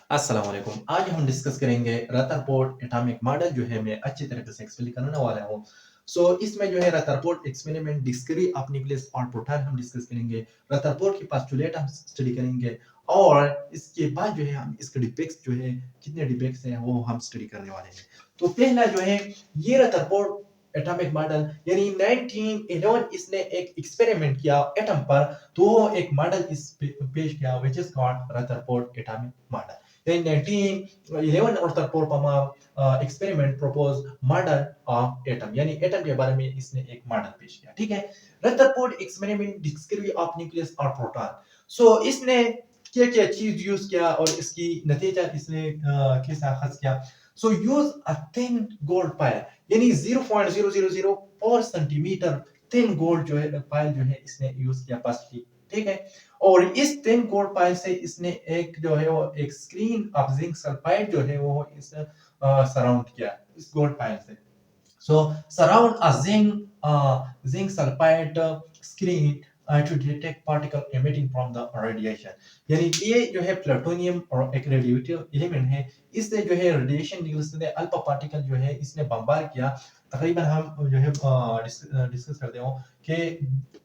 अस्सलाम वालेकुम। आज हम डिस्कस करेंगे रदरफोर्ड एटॉमिक मॉडल जो है मैं अच्छी तरीके से एक्सप्लेन करने वाला हूँ। इसमें जो है Rutherford experiment, discovery of nucleus और प्रोटॉन हम डिस्कस करेंगे। रदरफोर्ड की पोस्टुलेट हम स्टडी करेंगे और इसके बाद जो है हम इसके डिफेक्ट्स जो है कितने डिफेक्ट्स हैं वो हम स्टडी करने वाले हैं। तो पहला जो है ये रदरफोर्ड एटॉमिक मॉडल यानी 1911 इसने एक एक्सपेरिमेंट किया एटम पर, तो एक मॉडल पेश किया which is called Rutherford atomic model. In 1911 Rutherford experiment propose model of atom यानी एटम के बारे में इसने एक मॉडल पेश किया। ठीक है, Rutherford experiment discovery of nucleus और प्रोटॉन। इसने क्या क्या चीज यूज किया और इसकी नतीजा इसने कैसा अखज किया। Use a thin gold pile यानी 0.000 सेंटीमीटर थिन गोल्ड जो है पाइल जो है इसने यूज किया प्लास्टिक। ठीक है, और इस थिन गोल्ड पाइल से इसने एक जो है वो एक स्क्रीन ऑफ जिंक सल्फाइड जो है वो इस सराउंड किया इस गोल्ड पाइल से। Surround a zinc sulfide screen to detect particle emitting from the radiation। यानी ये जो है प्लूटोनियम और एक रेडियोएक्टिव एलिमेंट है, इससे जो है रेडिएशन निकलते हैं, अल्फा पार्टिकल जो है इसने बम्बार किया। तकरीबन हम जो है डिस्कस करते हो कि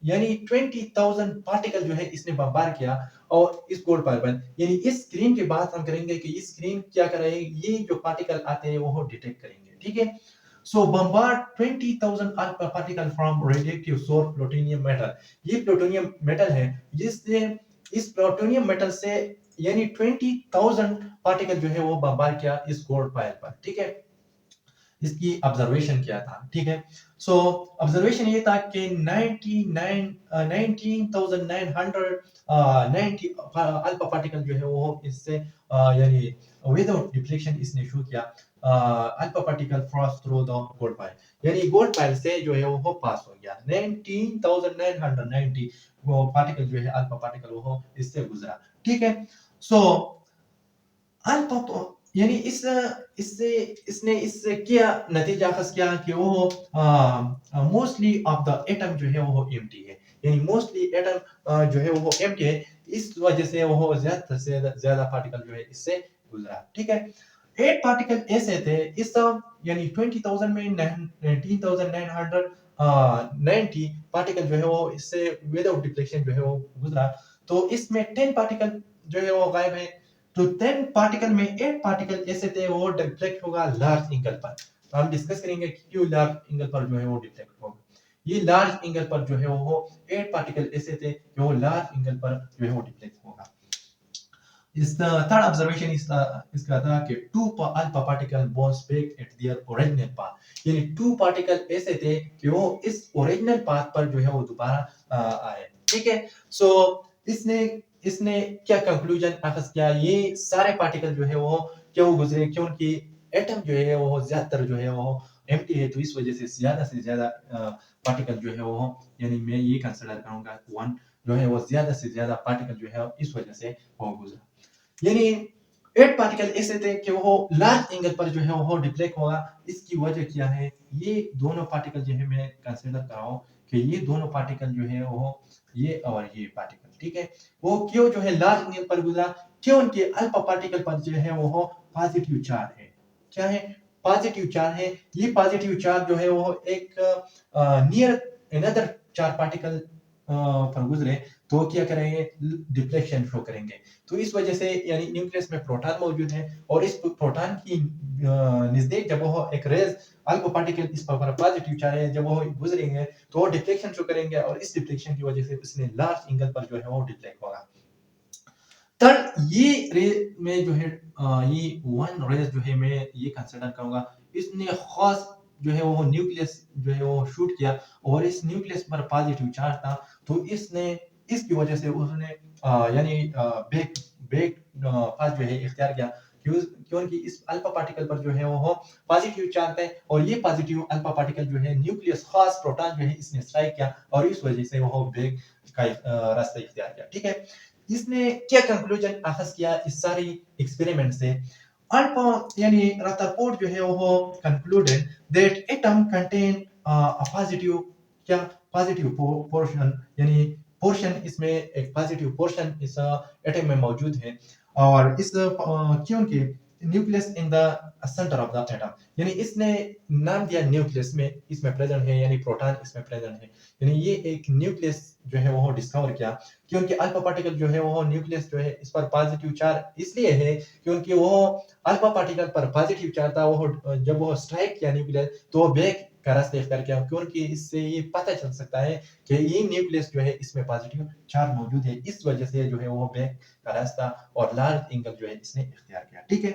यानी 20,000 पार्टिकल जो है इसने बम्बार किया और इस गोल्ड पाइल पर। यानी इस स्क्रीन की बात हम करेंगे कि इस स्क्रीन क्या करेगी, ये जो पार्टिकल आते हैं वो डिटेक्ट करेंगे। ठीक है, bombard 20,000 alpha particle from radioactive source plutonium metal। ये प्लूटोनियम मेटल है जिससे इस प्लूटोनियम मेटल से यानी 20,000 पार्टिकल जो है वो बम्बार किया इस गोल्ड पाइल पर। ठीक है, इसकी ऑब्जर्वेशन किया था। ठीक है, ऑब्जर्वेशन ये था कि 19,990 अल्फा पार्टिकल जो है वो इससे यानी विदाउट डिफ्लेक्शन इसने शो किया। Alpha particle cross through the gold pile यानी गोल्ड पाइल से जो है वो पास हो गया। 19,990 वो पार्टिकल जो है अल्फा पार्टिकल वो इससे गुजरा। ठीक है, सो अल्फा यानी इससे इसने इससे क्या नतीजा अखज किया कि वो मोस्टली ऑफ द एटम जो है वो एम्प्टी है। यानी मोस्टली एटम जो है वो एम्प्टी है, इस वजह से वो ज्यादा से ज्यादा पार्टिकल जो है इससे गुजरा। ठीक है, 8 पार्टिकल ऐसे थे इस यानी 20,000 में 19,990 पार्टिकल जो है वो इससे विदाउट डिफ्लेक्शन जो है वो गुजरा। तो इसमें 10 पार्टिकल जो है वो गायब है। तो 10 पार्टिकल में 8 पार्टिकल ऐसे थे वो डिफ्लेक्ट होगा लार्ज एंगल पर। तो हम डिस्कस करेंगे कि क्यों लार्ज एंगल पर जो है वो डिफ्लेक्ट होगा। ये लार्ज एंगल पर जो है वो 8 पार्टिकल ऐसे थे कि वो लार्ज एंगल पर जो है वो डिफ्लेक्ट होगा। इस थर्ड ऑब्जर्वेशन इसका था कि two alpha particle bounce back at their original path. यानी 2 पार्टिकल ऐसे थे कि वो इस ओरिजिनल पाथ पर जो है वो दोबारा आए। ठीक है, सो इसने इसने क्या कंक्लूजन अखज किया, ये सारे पार्टिकल जो है वो क्यों गुजरे, क्योंकि एटम जो है वो ज्यादातर जो है वो एम्प्टी है, तो इस वजह से ज्यादा पार्टिकल जो है वो यानी मैं ये कंसीडर करूंगा वन जो है वो ज्यादा से ज्यादा पार्टिकल जो है इस वजह से वो गुजरा। यानी 8 पार्टिकल ऐसे थे कि वो लार्ज एंगल पर जो है वो डिफ्लेक्ट होगा। इसकी वजह क्या है, ये दोनों पार्टिकल जो है मैं कंसीडर कर रहा हूं कि ये दोनों पार्टिकल जो है वो ये और ये पार्टिकल। ठीक है, वो क्यों जो है लार्ज एंगल पर गुजरा, क्यों उनके अल्फा पार्टिकल पर जो है वो पॉजिटिव चार्ज है। क्या है, पॉजिटिव चार्ज है। ये पॉजिटिव चार्ज जो है वो एक नियर अनदर चार पार्टिकल पर गुजरे तो क्या करेंगे, डिफ्लेक्शन शो करेंगे। तो इस वजह से यानी न्यूक्लियस में प्रोटॉन मौजूद है और इस प्रोटॉन की नजदीक जब वो एक रेज अल्फा पार्टिकल इस पर पॉजिटिव चार्ज है, जब वो गुजरेंगे तो वो डिफ्लेक्शन शो करेंगे और इस डिफ्लेक्शन की वजह से उसने लार्ज एंगल पर जो है वो डिफ्लेक्ट होगा। तब ये रे में जो है ये वन रेज जो है मैं ये कंसीडर करूंगा, इसने खास जो है वो न्यूक्लियस जो है वो शूट किया और इस न्यूक्लियस पर पॉजिटिव चार्ज था, तो इसने इसकी वजह से उसने यानी बेक बेक पाथ जो है इख्तियार किया। क्योंकि इस अल्फा पार्टिकल पर जो है वो पॉजिटिव चार्ज है और ये पॉजिटिव अल्फा पार्टिकल जो है न्यूक्लियस खास प्रोटॉन जो है इसने स्ट्राइक किया और इस वजह से वो बेक का रास्ता इख्तियार किया। ठीक है, इसने क्या कंक्लूजन अखज किया इस सारी एक्सपेरिमेंट से, अल्फा यानी रदरफोर्ड जो है वो concluded that atom contain a positive क्या पॉजिटिव पोर्शन यानी पोर्शन इसमें एक पॉजिटिव पोर्शन इस एटम में मौजूद है और इस क्योंकि nucleus in the centre of the atom यानी इसने नाम दिया न्यूक्लियस में इसमें प्रेजेंट है यानी प्रोटॉन इसमें प्रेजेंट है यानी ये एक न्यूक्लियस जो है वो डिस्कवर किया क्योंकि अल्फा पार्टिकल जो है वो न्यूक्लियस जो है इस पर पॉजिटिव चार्ज इसलिए है क्योंकि वो अल्फा पार्टिकल पर पॉजिटिव चार्ज था वो जब वो स्ट्राइक किया न्यूक्लियस तो वो बैक का रास्ता इख्तियार किया क्योंकि इससे ये पता चल सकता है कि ये न्यूक्लियस जो है इसमें पॉजिटिव चार्ज मौजूद है इस वजह से जो है वो बैक का रास्ता और लार्ज एंगल जो है इसने इख्तियार किया ठीक है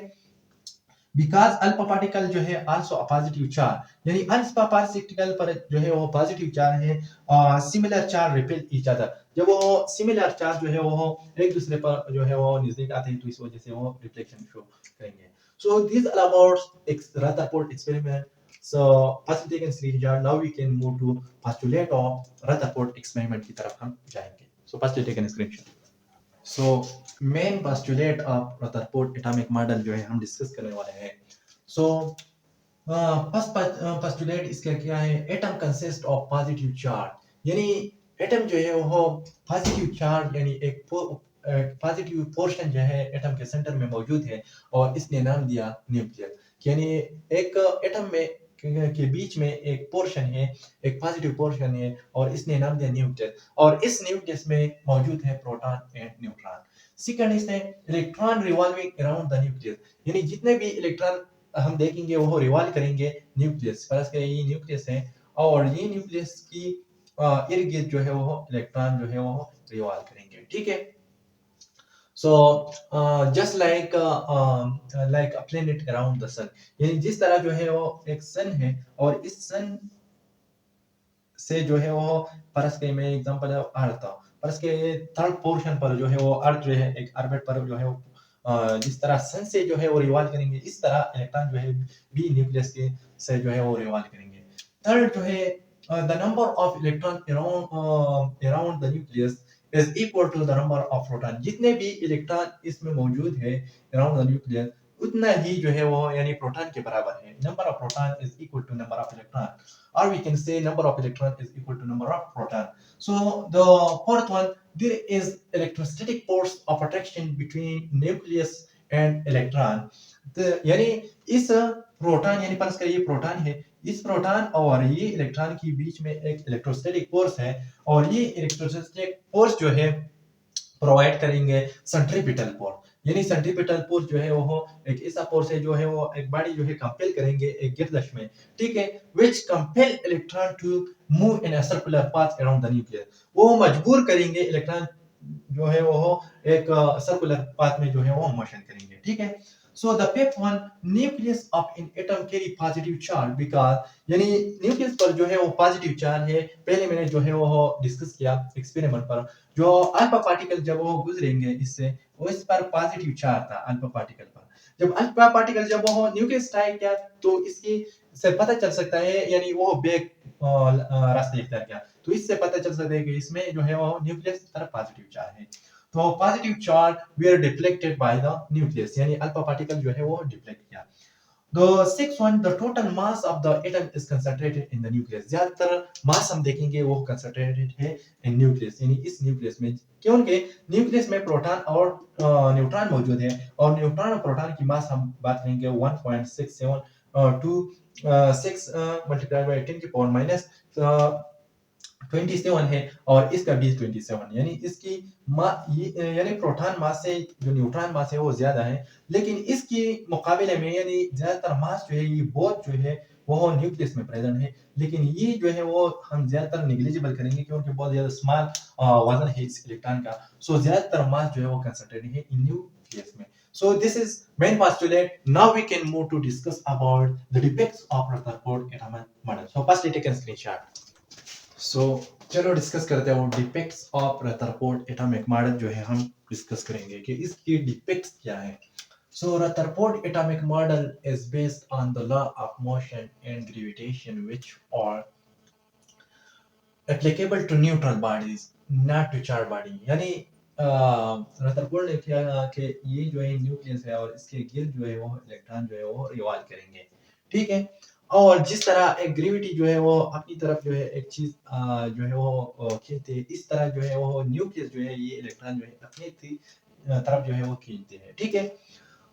बिकॉज अल्फा पार्टिकल जो है आल्सो अ पॉजिटिव चार्ज यानी अल्फा पार्टिकल पर जो है वो पॉजिटिव चार्ज है similar charge repel each other जब वो सिमिलर चार्ज जो है वो एक दूसरे पर जो है वो नजदीक आते हैं तो इस वजह से वो रिफ्लेक्शन शो करेंगे so this all about Rutherford experiment so facilitated and screenshot now we can move to postulate of Rutherford experiment की तरफ हम जाएंगे so facilitated and screenshot so main postulate of Rutherford atomic model जो है हम discuss करने वाले हैं सो फर्स्ट पोस्टुलेट इसका क्या है atom consist of positive charge यानी एटम जो है वो पॉजिटिव चार्ज यानी एक पॉजिटिव पोर्शन जो है एटम के सेंटर में मौजूद है और इसने नाम दिया न्यूक्लियस यानी एक एटम में के बीच में एक पोर्शन है एक पॉजिटिव पोर्शन है और इसने नाम दिया न्यूक्लियस और इस न्यूक्लियस में मौजूद है प्रोटॉन एंड न्यूट्रॉन सेकंड इसने electron revolving around the nucleus यानी जितने भी इलेक्ट्रॉन हम देखेंगे वो रिवॉल्व करेंगे न्यूक्लियस फर्स्ट ये न्यूक्लियस है और ये न्यूक्लियस की इर्द गिर्द जो है वो इलेक्ट्रॉन जो है वो रिवॉल्व करेंगे ठीक है So, just like a planet around the sun, यानी जिस तरह जो है वो एक सन है और इस सन से जो है वो परस के में एग्जांपल है अर्थ परस के थर्ड पोर्शन पर जो है वो अर्थ जो है एक ऑर्बिट पर जो है वो जिस तरह सन से जो है वो रिवॉल्व करेंगे इस तरह इलेक्ट्रॉन जो है बी न्यूक्लियस के से जो है वो रिवॉल्व करेंगे थर्ड जो है the number of electron around the nucleus is equal to the number of proton जितने भी इलेक्ट्रॉन इसमें मौजूद है around the nucleus उतना ही जो है वो यानी प्रोटॉन के बराबर है number of proton is equal to number of electron or we can say number of electron is equal to number of proton so the fourth one there is electrostatic force of attraction between nucleus and electron यानी इस proton यानी परस का ये proton है इस proton और ये electron के बीच में एक इलेक्ट्रोस्टैटिक फोर्स है और ये इलेक्ट्रोस्टैटिक फोर्स जो है प्रोवाइड करेंगे सेंट्रीपिटल फोर्स यानी सेंट्रीपिटल फोर्स जो है वो एक ऐसा फोर्स है जो है वो एक बॉडी जो है कंपेल करेंगे एक गिरदश में ठीक है which compel electron to move in a circular path around the nucleus वो मजबूर करेंगे इलेक्ट्रॉन जो है वो एक सर्कुलर पाथ में जो है वो मोशन करेंगे ठीक है So the fifth one, nucleus of an atom carry positive charge because यानी न्यूक्लियस पर जो है वो पॉजिटिव चार्ज है पहले मैंने जो है वो डिस्कस किया एक्सपेरिमेंट पर जो अल्फा पार्टिकल जब वो गुजरेंगे इससे वो इस पर पॉजिटिव चार्ज था अल्फा पार्टिकल पर जब अल्फा पार्टिकल जब वो न्यूक्लियस स्ट्राइक किया तो इसकी से पता चल सकता है यानी वो बैक रास्ते इख्तियार किया तो इससे पता चल सकता है कि इसमें जो है वो न्यूक्लियस तरफ पॉजिटिव चार्ज है तो positive charge were deflected by the nucleus यानी अल्फा पार्टिकल जो है वो डिफ्लेक्ट किया The sixth one, the total mass of the atom is concentrated in the nucleus. ज्यादातर मास हम देखेंगे वो concentrated है in nucleus यानी इस न्यूक्लियस में क्योंकि न्यूक्लियस में प्रोटॉन और न्यूट्रॉन मौजूद है और न्यूट्रॉन और प्रोटॉन की मास हम बात करेंगे 1.67 to 6 multiplied by 10 की पावर माइनस 27 है और इसका भी 27 यानी इसकी यानी प्रोटॉन मास से जो न्यूट्रॉन मास है वो ज्यादा है लेकिन इसके मुकाबले में यानी ज्यादातर मास जो है ये बहुत जो है वो न्यूक्लियस में प्रेजेंट है लेकिन ये जो है वो हम ज्यादातर नेग्लिजिबल करेंगे क्योंकि बहुत ज्यादा स्मॉल वजन है इस इलेक्ट्रॉन का सो ज्यादातर मास जो है वो कंसंट्रेटेड है इन न्यूक्लियस में so this is main postulate now we can move to discuss about the defects of Rutherford atomic model so first take a screenshot so चलो डिस्कस करते हैं वो defects of Rutherford atomic model जो है हम discuss करेंगे कि इसके डिफेक्ट्स क्या हैं so Rutherford atomic model is based on the law of motion and gravitation which are applicable to neutral bodies not to charged body यानी रदरफोर्ड ने किया कि ये जो है न्यूक्लियस है और इसके गिर्द जो है वो इलेक्ट्रॉन जो है वो रिवॉल्व करेंगे ठीक है और जिस तरह एक ग्रेविटी जो है वो अपनी तरफ जो है एक चीज जो है वो खींचते हैं, इस तरह जो है वो न्यूक्लियस जो है ये इलेक्ट्रॉन जो है अपनी तरफ जो है वो खींचते हैं, ठीक है।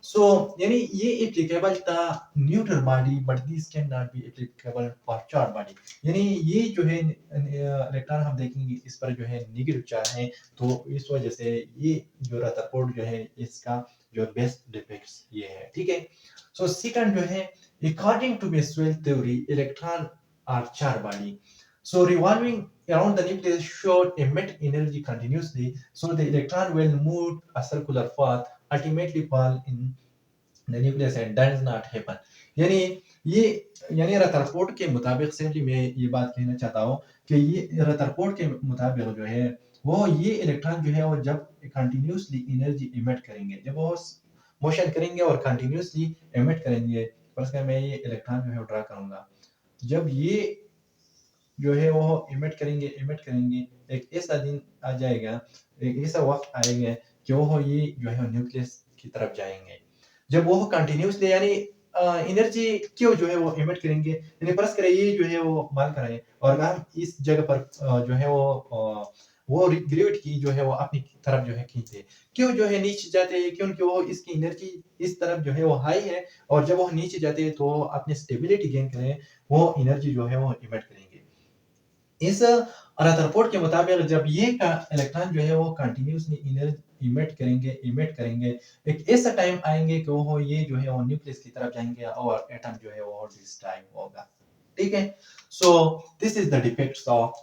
सो यानी ये एप्लीकेबल था neutral body, but this can not be applicable for charge body. यानी ये जो है इलेक्ट्रॉन हम देखेंगे इस पर जो है नेगेटिव चार्ज है, तो इस वजह से ये जो रदरफोर्ड जो है इसका जो बेस्ट डिफेक्ट्स ये है, ठीक है। सो सेकंड जो है, according to Maxwell theory, electron are charged body. So revolving around the nucleus should emit energy continuously. So the electron will move a circular path, ultimately fall in the nucleus and does not happen. यानी ये यानी Rutherford के मुताबिक simply मैं ये बात कहना चाहता हूँ कि ये रदरफोर्ड के मुताबिक जो है वो ये इलेक्ट्रॉन जो है वो जब कंटिन्यूसली एनर्जी इमिट करेंगे, जब वो मोशन करेंगे और कंटिन्यूसली इमिट करेंगे, फर्स्ट मैं ये इलेक्ट्रॉन जो है ड्रा करूंगा, जब ये जो है वो इमिट करेंगे, एक ऐसा दिन आ जाएगा, एक ऐसा वक्त आएगा कि वो ये जो है न्यूक्लियस की तरफ जाएंगे। जब वो कंटिन्यूसली यानी एनर्जी क्यों जो है वो इमिट करेंगे, यानी फर्ज करें ये जो है वो मान कर है और अगर हम इस जगह पर जो है वो ग्रेविटी की जो है वो अपनी तरफ जो है खींचते हैं, क्यों जो है नीचे जाते हैं, क्योंकि वो इसकी एनर्जी इस तरफ जो है वो हाई है, और जब वो नीचे जाते हैं तो अपनी स्टेबिलिटी गेन करें, वो एनर्जी जो है वो इमिट करेंगे। इस रदरफोर्ड के मुताबिक जब ये इलेक्ट्रॉन जो है वो कंटिन्यूसली एनर्जी इमिट करेंगे, एक ऐसा टाइम आएंगे कि वो ये जो है वो न्यूक्लियस की तरफ जाएंगे और एटम जो है वो डिस्ट्रॉय होगा, ठीक है। So this is the defects of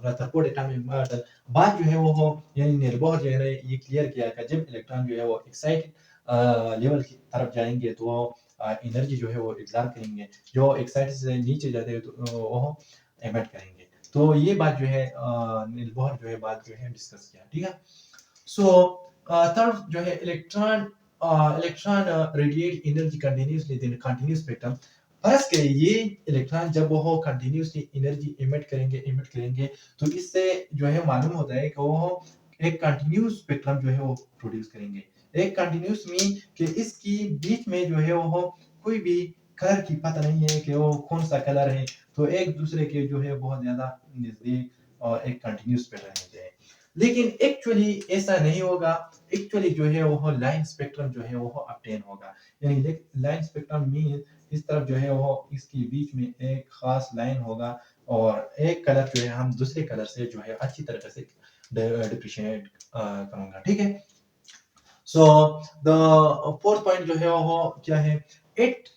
Rutherford atomic model. बात जो है वो हो यानी नील बोहर जो है ये क्लियर किया कि जब इलेक्ट्रॉन जो है वो एक्साइटेड लेवल की तरफ जाएंगे तो वो एनर्जी जो है वो एग्जॉर्ब करेंगे, जो एक्साइटेड से नीचे जाते हैं तो वो एमिट करेंगे। तो ये बात जो है नील बोहर जो है बात जो है डिस्कस किया, ठीक है। सो थर्ड जो है electron radiate energy continuously in continuous spectrum. First करें ये इलेक्ट्रॉन जब वो कंटिन्यूसली एनर्जी इमिट करेंगे तो इससे जो है मालूम होता है कि वो एक कंटिन्यूस स्पेक्ट्रम जो है वो प्रोड्यूस करेंगे। एक कंटिन्यूस मीन कि इसकी बीच में जो है वो कोई भी कलर की पता नहीं है कि वो कौन सा कलर है, तो एक दूसरे के जो है बहुत ज्यादा नजदीक और एक कंटिन्यूस स्पेक्ट्रम रहते हैं। लेकिन एक्चुअली ऐसा नहीं होगा, एक्चुअली जो है वो लाइन स्पेक्ट्रम जो है वो ऑब्टेन होगा। यानी लाइन स्पेक्ट्रम मीन इस तरफ जो है वो इसके बीच में एक खास लाइन होगा और एक कलर जो है हम दूसरे कलर से जो है अच्छी तरह से डिफरेंशिएट करूंगा, ठीक है। सो द फोर्थ पॉइंट जो है वो क्या है, it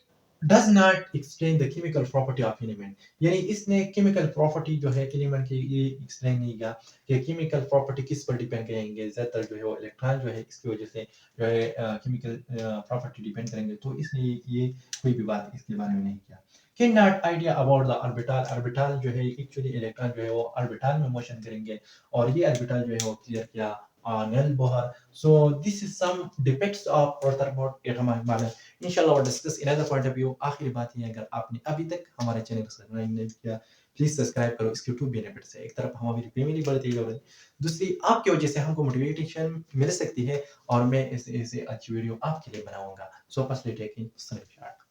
does not explain the chemical property of element. यानी इसने केमिकल प्रॉपर्टी जो है एलिमेंट की ये एक्सप्लेन नहीं किया कि केमिकल प्रॉपर्टी किस पर डिपेंड करेंगे, ज्यादातर जो है वो इलेक्ट्रॉन जो है इसकी वजह से जो है केमिकल प्रॉपर्टी डिपेंड करेंगे, तो इसने ये कोई भी बात इसके बारे में नहीं किया। Can not idea about the orbital. Orbital जो है एक्चुअली इलेक्ट्रॉन जो है वो ऑर्बिटल में मोशन करेंगे और ये ऑर्बिटल जो है वो क्लियर किया nail Bohr. So this is some defects of Rutherford atomic model. इंशाल्लाह और discuss in other point of view. आखिरी बात ये, अगर आपने अभी तक हमारे चैनल को सब्सक्राइब नहीं किया, प्लीज सब्सक्राइब करो। इसके टू बेनिफिट है, एक तरफ हमारी फैमिली बढ़ती है, दूसरी आपकी वजह से हमको मोटिवेशन मिल सकती है और मैं ऐसे ऐसे अच्छी वीडियो आपके लिए बनाऊंगा। So firstly taking screenshot.